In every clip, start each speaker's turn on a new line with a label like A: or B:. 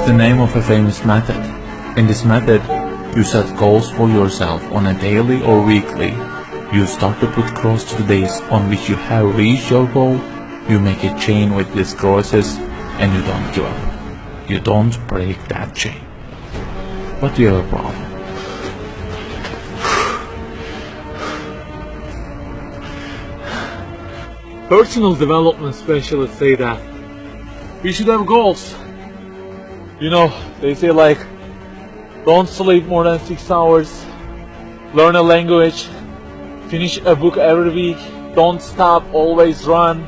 A: the name of a famous method. In this method, you set goals for yourself on a daily or weekly. You start to put cross to the days on which you have reached your goal. You make a chain with these crosses and you don't give up. You don't break that chain. But you have a problem. Personal development specialists say that we should have goals. You know, they say like, don't sleep more than 6 hours, learn a language, finish a book every week, don't stop, always run,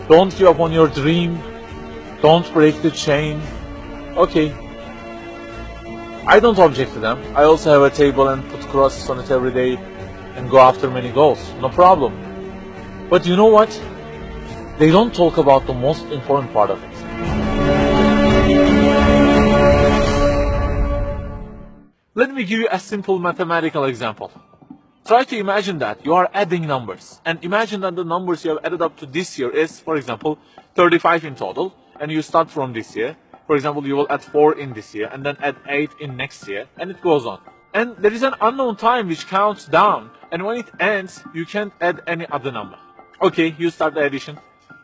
A: don't give up on your dream, don't break the chain. Okay, I don't object to them. I also have a table and put crosses on it every day and go after many goals, no problem. But you know what? They don't talk about the most important part of it. Let me give you a simple mathematical example. Try to imagine that you are adding numbers, and imagine that the numbers you have added up to this year is, for example, 35 in total, and you start from this year. For example, you will add 4 in this year, and then add 8 in next year, and it goes on. And there is an unknown time which counts down, and when it ends, you can't add any other number. Okay, you start the addition.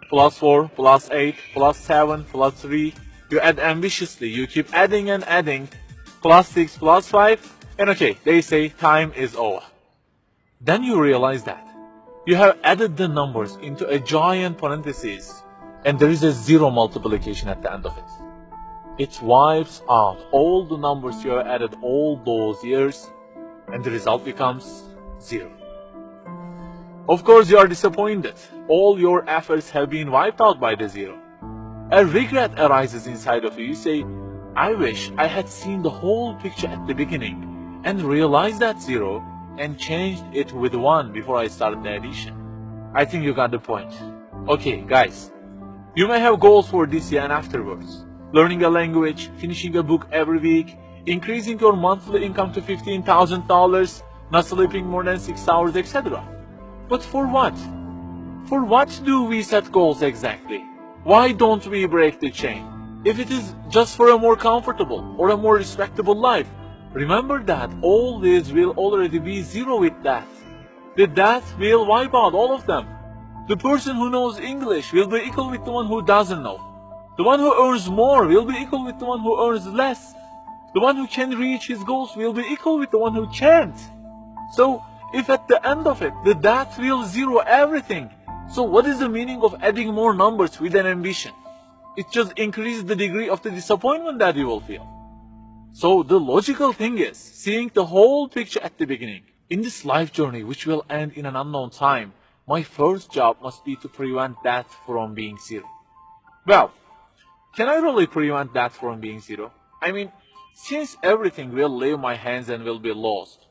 A: Plus 4, plus 8, plus 7, plus 3. You add ambitiously, you keep adding and adding. Plus 6, plus 5, and okay, they say time is over. Then you realize that you have added the numbers into a giant parenthesis, and there is a zero multiplication at the end of it. It wipes out all the numbers you have added all those years, and the result becomes 0. Of course, you are disappointed. All your efforts have been wiped out by the 0. A regret arises inside of you. You say, I wish I had seen the whole picture at the beginning and realized that 0 and changed it with 1 before I started the addition. I think you got the point. Okay, guys, you may have goals for this year and afterwards. Learning a language, finishing a book every week, increasing your monthly income to $15,000, not sleeping more than 6 hours, etc. But for what? For what do we set goals exactly? Why don't we break the chain? If it is just for a more comfortable or a more respectable life, remember that all this will already be 0 with death. The death will wipe out all of them. The person who knows English will be equal with the one who doesn't know. The one who earns more will be equal with the one who earns less. The one who can reach his goals will be equal with the one who can't. So, if at the end of it, the death will 0 everything, so what is the meaning of adding more numbers with an ambition? It just increases the degree of the disappointment that you will feel. So the logical thing is, seeing the whole picture at the beginning. In this life journey, which will end in an unknown time, my first job must be to prevent death from being 0. Well, can I really prevent death from being 0? I mean, since everything will leave my hands and will be lost,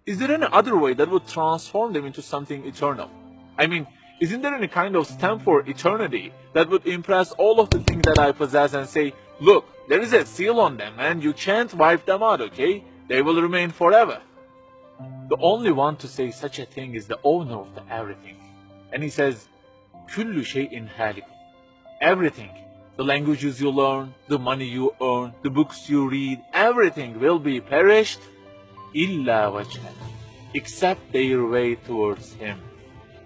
A: is there any other way that would transform them into something eternal? I mean, isn't there any kind of stamp for eternity that would impress all of the things that I possess and say, look, there is a seal on them and you can't wipe them out, okay? They will remain forever. The only one to say such a thing is the owner of the everything. And he says, كُلُّ شَيْءٍ هَالِكٌ. Everything, the languages you learn, the money you earn, the books you read, everything will be perished, إِلَّا وَجْهَهُ, except their way towards Him.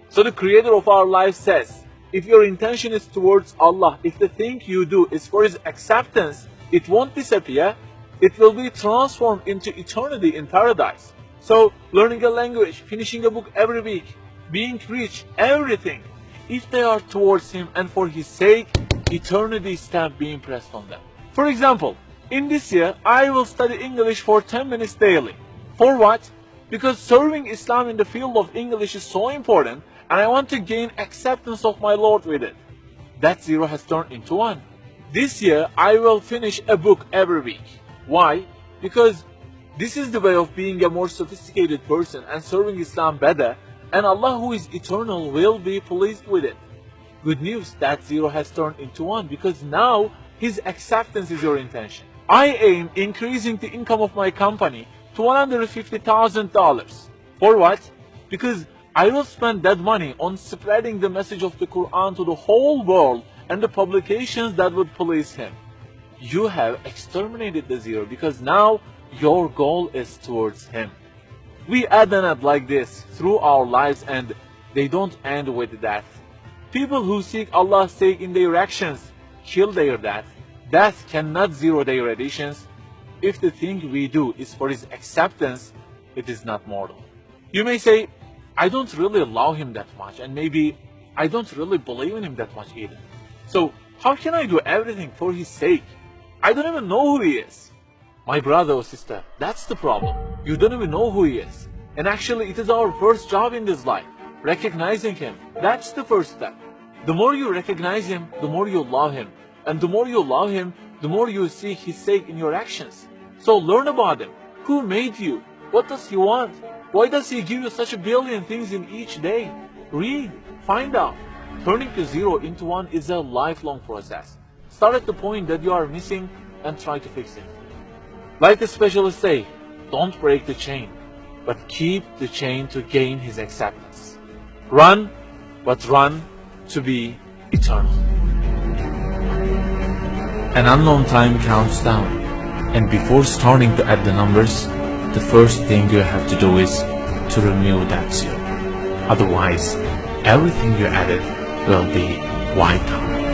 A: So the Creator of our life says, if your intention is towards Allah, if the thing you do is for His acceptance, it won't disappear, it will be transformed into eternity in paradise. So, learning a language, finishing a book every week, being rich, everything, if they are towards Him and for His sake, eternity stamp being pressed on them. For example, in this year, I will study English for 10 minutes daily. For what? Because serving Islam in the field of English is so important, and I want to gain acceptance of my Lord with it. That 0 has turned into 1. This year, I will finish a book every week. Why? Because this is the way of being a more sophisticated person and serving Islam better, and Allah who is eternal will be pleased with it. Good news, that 0 has turned into 1 because now His acceptance is your intention. I aim increasing the income of my company to $150,000. For what? Because I will spend that money on spreading the message of the Quran to the whole world and the publications that would please Him. you have exterminated the zero because now your goal is towards him. We add and add like this through our lives, and they don't end with death. People who seek Allah's sake in their actions kill their death. Death cannot zero their additions. If the thing we do is for his acceptance, it is not mortal. You may say, I don't really love him that much, and maybe I don't really believe in him that much either. So how can I do everything for his sake? I don't even know who he is. My brother or sister, that's the problem. You don't even know who he is. And actually, it is our first job in this life, recognizing him. That's the first step. The more you recognize him, the more you love him. And the more you love him, the more you seek his sake in your actions. So learn about him. Who made you? What does he want? Why does he give you such a billion things in each day? Read, find out. Turning the zero into one is a lifelong process. Start at the point that you are missing and try to fix it. Like the specialists say, don't break the chain, but keep the chain to gain his acceptance. Run, but run to be eternal. An unknown time counts down, and before starting to add the numbers, the first thing you have to do is to remove that zero. Otherwise, everything you added will be wiped out.